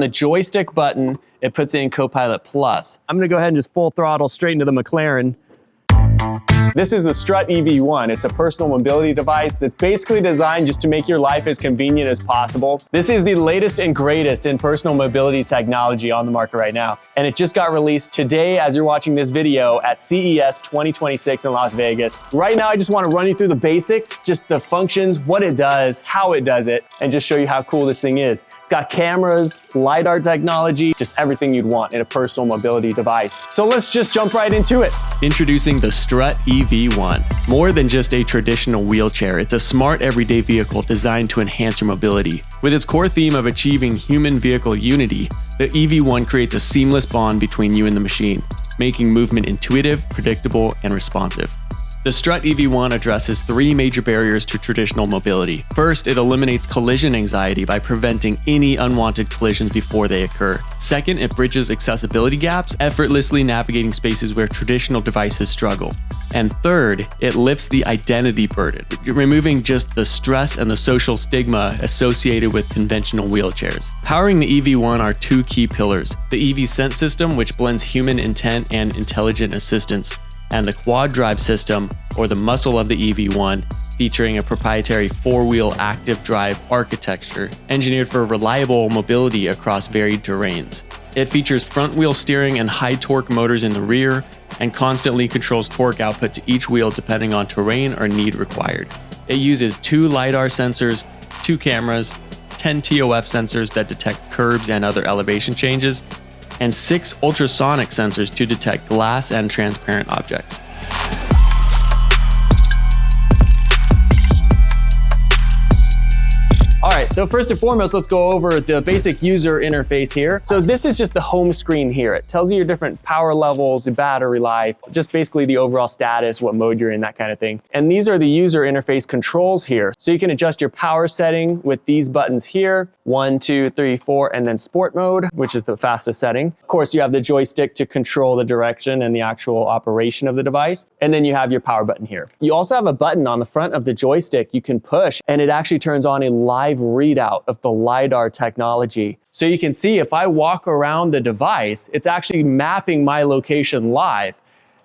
the joystick button, it puts it in Copilot Plus. I'm gonna go ahead and just full throttle straight into the McLaren. This is the STRUTT EV1. It's a personal mobility device that's basically designed just to make your life as convenient as possible. This is the latest and greatest in personal mobility technology on the market right now. And it just got released today as you're watching this video at CES 2026 in Las Vegas. Right now, I just want to run you through the basics, just the functions, what it does, how it does it, and just show you how cool this thing is. It's got cameras, LiDAR technology, just everything you'd want in a personal mobility device. So let's just jump right into it. Introducing the STRUTT EV1. More than just a traditional wheelchair, it's a smart everyday vehicle designed to enhance your mobility. With its core theme of achieving human-vehicle unity, the EV1 creates a seamless bond between you and the machine, making movement intuitive, predictable, and responsive. The STRUTT EV1 addresses three major barriers to traditional mobility. First, it eliminates collision anxiety by preventing any unwanted collisions before they occur. Second, it bridges accessibility gaps, effortlessly navigating spaces where traditional devices struggle. And third, it lifts the identity burden, removing just the stress and the social stigma associated with conventional wheelchairs. Powering the EV1 are two key pillars: the EV Sense system, which blends human intent and intelligent assistance, and the quad drive system, or the muscle of the EV1, featuring a proprietary four-wheel active drive architecture engineered for reliable mobility across varied terrains. It features front-wheel steering and high-torque motors in the rear, and constantly controls torque output to each wheel depending on terrain or need required. It uses 2 LiDAR sensors, 2 cameras, 10 TOF sensors that detect curbs and other elevation changes, and 6 ultrasonic sensors to detect glass and transparent objects. All right, so first and foremost, let's go over the basic user interface here. So this is just the home screen here. It tells you your different power levels, your battery life, just basically the overall status, what mode you're in, that kind of thing. And these are the user interface controls here. So you can adjust your power setting with these buttons here, 1, 2, 3, 4, and then sport mode, which is the fastest setting. Of course, you have the joystick to control the direction and the actual operation of the device. And then you have your power button here. You also have a button on the front of the joystick you can push, and it actually turns on a live readout of the LiDAR technology. So you can see if I walk around the device, it's actually mapping my location live.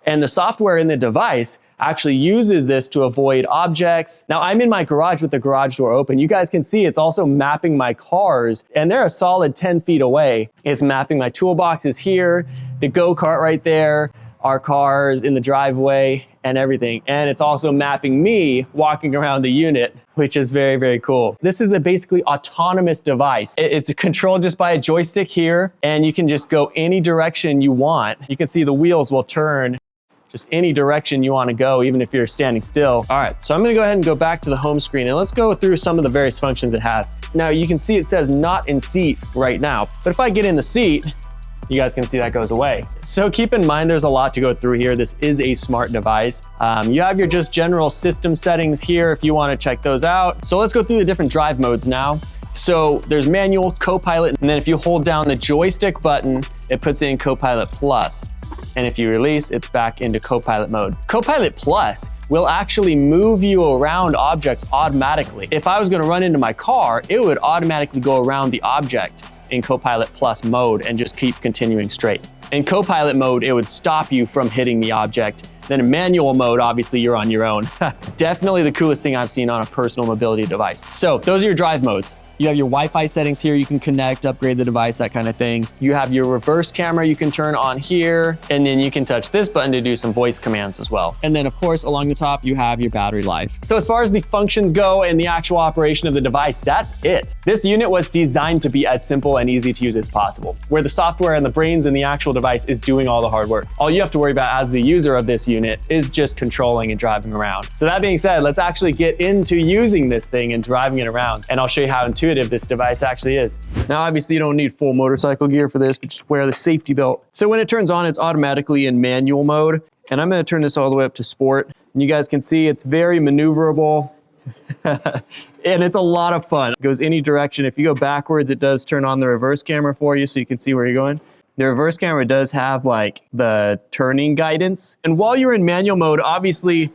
And the software in the device actually uses this to avoid objects. Now I'm in my garage with the garage door open. You guys can see it's also mapping my cars, and they're a solid 10 feet away. It's mapping my toolboxes here, the go-kart right there, our cars in the driveway and everything. And it's also mapping me walking around the unit, which is very, very cool. This is a basically autonomous device. It's controlled just by a joystick here, and you can just go any direction you want. You can see the wheels will turn just any direction you want to go, even if you're standing still. All right, so I'm gonna go ahead and go back to the home screen, and let's go through some of the various functions it has. Now you can see it says not in seat right now, but if I get in the seat, you guys can see that goes away. So keep in mind, there's a lot to go through here. This is a smart device. You have your just general system settings here if you want to check those out. So let's go through the different drive modes now. So there's manual, Copilot, and then if you hold down the joystick button, it puts it in Copilot Plus. And if you release, it's back into Copilot mode. Copilot Plus will actually move you around objects automatically. If I was gonna run into my car, it would automatically go around the object in Copilot Plus mode and just keep continuing straight. In Copilot mode, it would stop you from hitting the object. Then in manual mode, obviously you're on your own. Definitely the coolest thing I've seen on a personal mobility device. So those are your drive modes. You have your Wi-Fi settings here. You can connect, upgrade the device, that kind of thing. You have your reverse camera you can turn on here, and then you can touch this button to do some voice commands as well. And then of course, along the top, you have your battery life. So as far as the functions go and the actual operation of the device, that's it. This unit was designed to be as simple and easy to use as possible, where the software and the brains in the actual device is doing all the hard work. All you have to worry about as the user of this unit is just controlling and driving around. So that being said, let's actually get into using this thing and driving it around, and I'll show you how intuitive this device actually is. Now, obviously you don't need full motorcycle gear for this, but just wear the safety belt. So when it turns on, it's automatically in manual mode, and I'm gonna turn this all the way up to sport. And you guys can see it's very maneuverable. And it's a lot of fun. It goes any direction. If you go backwards, it does turn on the reverse camera for you so you can see where you're going. The reverse camera does have like the turning guidance. And while you're in manual mode, obviously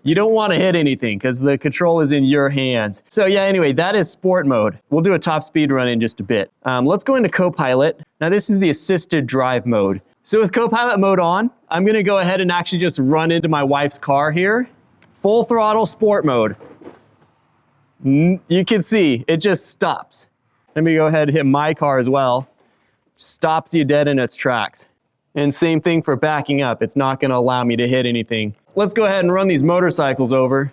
You don't want to hit anything because the control is in your hands. So yeah, anyway, that is sport mode. We'll do a top speed run in just a bit. Let's go into Copilot. Now this is the assisted drive mode. So with Copilot mode on, I'm gonna go ahead and actually just run into my wife's car here. Full throttle sport mode. You can see, it just stops. Let me go ahead and hit my car as well. Stops you dead in its tracks. And same thing for backing up. It's not gonna allow me to hit anything. Let's go ahead and run these motorcycles over.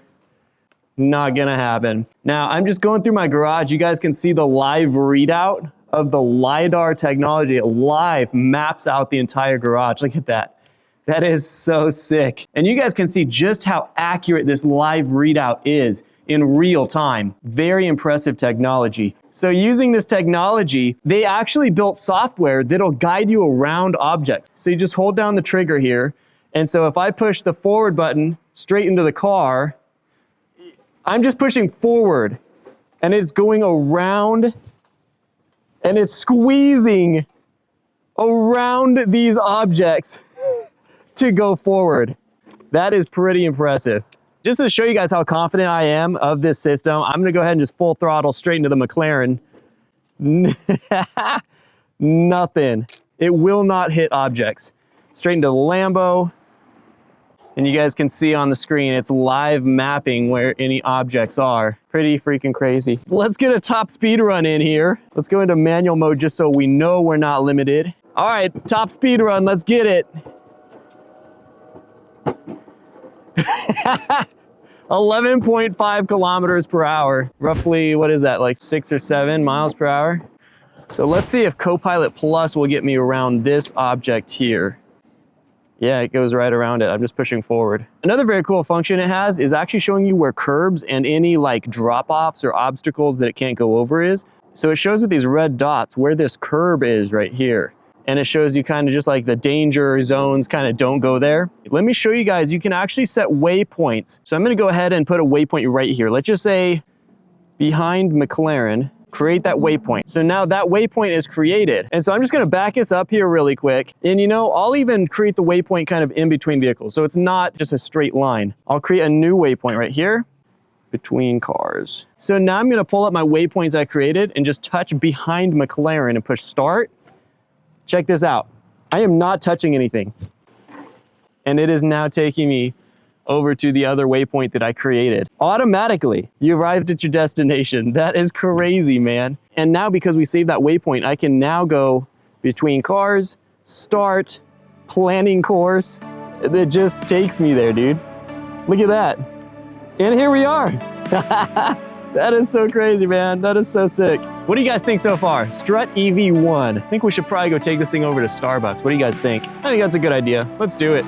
Not gonna happen. Now, I'm just going through my garage. You guys can see the live readout of the LiDAR technology. It live maps out the entire garage. Look at that. That is so sick. And you guys can see just how accurate this live readout is in real time. Very impressive technology. So using this technology, they actually built software that'll guide you around objects. So you just hold down the trigger here. And so if I push the forward button straight into the car, I'm just pushing forward and it's going around and it's squeezing around these objects to go forward. That is pretty impressive. Just to show you guys how confident I am of this system, I'm gonna go ahead and just full throttle straight into the McLaren. Nothing. It will not hit objects. Straight into the Lambo. And you guys can see on the screen, it's live mapping where any objects are. Pretty freaking crazy. Let's get a top speed run in here. Let's go into manual mode just so we know we're not limited. All right, top speed run, let's get it. 11.5 kilometers per hour. Roughly, what is that, like 6 or 7 miles per hour? So let's see if Copilot Plus will get me around this object here. Yeah, it goes right around it. I'm just pushing forward. Another very cool function it has is actually showing you where curbs and any like drop-offs or obstacles that it can't go over is. So it shows with these red dots where this curb is right here. And it shows you kind of just like the danger zones, kind of don't go there. Let me show you guys, you can actually set waypoints. So I'm gonna go ahead and put a waypoint right here. Let's just say behind McLaren, create that waypoint. So now that waypoint is created. And so I'm just gonna back this up here really quick. And you know, I'll even create the waypoint kind of in between vehicles. So it's not just a straight line. I'll create a new waypoint right here between cars. So now I'm gonna pull up my waypoints I created and just touch behind McLaren and push start. Check this out. I am not touching anything. And it is now taking me over to the other waypoint that I created. Automatically, you arrived at your destination. That is crazy, man. And now because we saved that waypoint, I can now go between cars, start, planning course. It just takes me there, dude. Look at that. And here we are. That is so crazy, man. That is so sick. What do you guys think so far? STRUTT EV1. I think we should probably go take this thing over to Starbucks. What do you guys think? I think that's a good idea. Let's do it.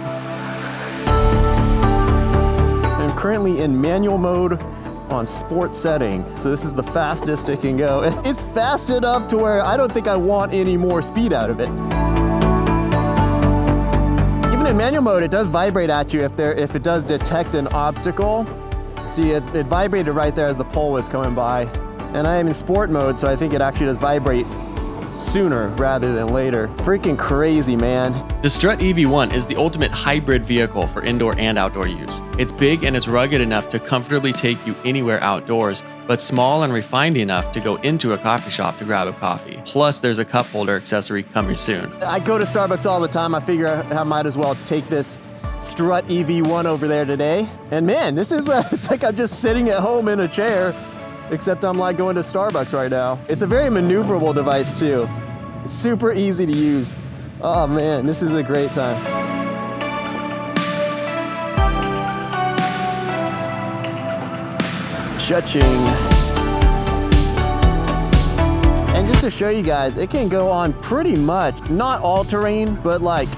I'm currently in manual mode on sport setting. So this is the fastest it can go. It's fast enough to where I don't think I want any more speed out of it. Even in manual mode, it does vibrate at you if it does detect an obstacle. See, it vibrated right there as the pole was coming by. And I am in sport mode, so I think it actually does vibrate sooner rather than later. Freaking crazy, man. The STRUTT EV1 is the ultimate hybrid vehicle for indoor and outdoor use. It's big and it's rugged enough to comfortably take you anywhere outdoors, but small and refined enough to go into a coffee shop to grab a coffee. Plus, there's a cup holder accessory coming soon. I go to Starbucks all the time. I figure I might as well take this STRUTT EV1 over there today. And man, this is it's like I'm just sitting at home in a chair, except I'm like going to Starbucks right now. It's a very maneuverable device too. It's super easy to use. Oh man, this is a great time. Cha-ching. And just to show you guys, it can go on pretty much, not all terrain, but like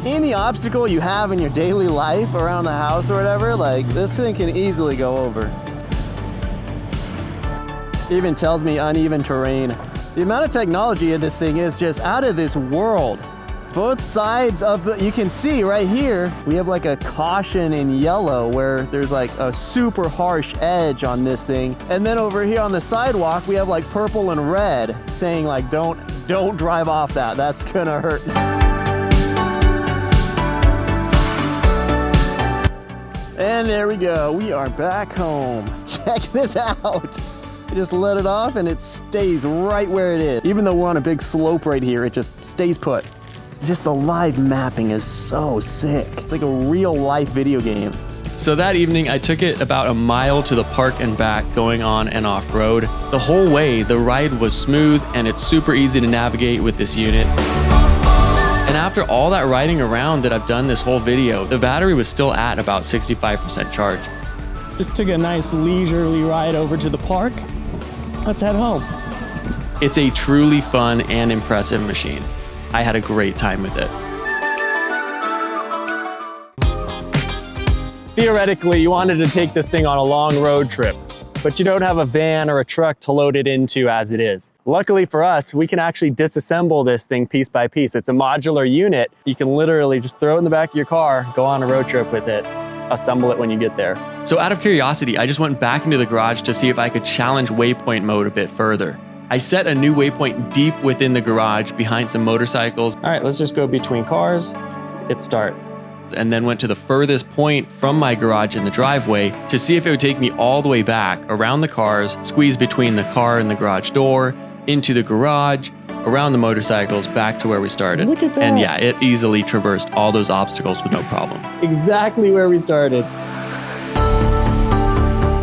any obstacle you have in your daily life around the house or whatever, like this thing can easily go over. It even tells me uneven terrain. The amount of technology in this thing is just out of this world. Both sides of you can see right here, we have like a caution in yellow where there's like a super harsh edge on this thing. And then over here on the sidewalk, we have like purple and red saying like, don't drive off that, that's gonna hurt. And there we go. We are back home. Check this out. You just let it off and it stays right where it is. Even though we're on a big slope right here, it just stays put. Just the live mapping is so sick. It's like a real life video game. So that evening, I took it about a mile to the park and back, going on and off road. The whole way, the ride was smooth and it's super easy to navigate with this unit. And after all that riding around that I've done this whole video, the battery was still at about 65% charge. Just took a nice leisurely ride over to the park. Let's head home. It's a truly fun and impressive machine. I had a great time with it. Theoretically, you wanted to take this thing on a long road trip, but you don't have a van or a truck to load it into as it is. Luckily for us, we can actually disassemble this thing piece by piece. It's a modular unit. You can literally just throw it in the back of your car, go on a road trip with it, assemble it when you get there. So out of curiosity, I just went back into the garage to see if I could challenge waypoint mode a bit further. I set a new waypoint deep within the garage behind some motorcycles. All right, let's just go between cars, hit start. And then went to the furthest point from my garage in the driveway to see if it would take me all the way back around the cars, squeeze between the car and the garage door, into the garage, around the motorcycles, back to where we started. Look at that. And yeah, it easily traversed all those obstacles with no problem. Exactly where we started.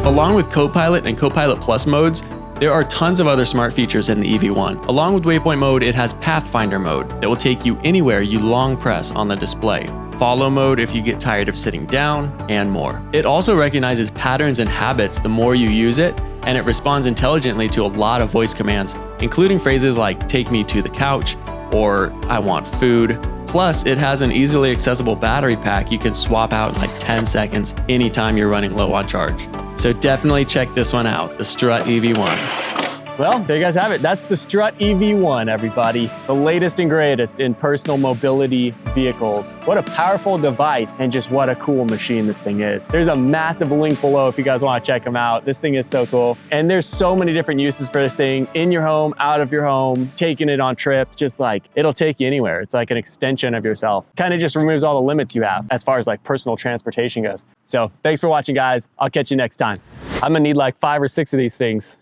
Along with Copilot and Copilot Plus modes, there are tons of other smart features in the EV1. Along with waypoint mode, it has Pathfinder mode that will take you anywhere you long press on the display. Follow mode if you get tired of sitting down, and more. It also recognizes patterns and habits the more you use it, and it responds intelligently to a lot of voice commands, including phrases like "take me to the couch" or "I want food." Plus, it has an easily accessible battery pack you can swap out in like 10 seconds anytime you're running low on charge. So definitely check this one out, the STRUTT EV1. Well, there you guys have it. That's the STRUTT EV1, everybody. The latest and greatest in personal mobility vehicles. What a powerful device, and just what a cool machine this thing is. There's a massive link below if you guys want to check them out. This thing is so cool. And there's so many different uses for this thing, in your home, out of your home, taking it on trips, just like, it'll take you anywhere. It's like an extension of yourself. Kind of just removes all the limits you have as far as like personal transportation goes. So thanks for watching, guys. I'll catch you next time. I'm gonna need like 5 or 6 of these things.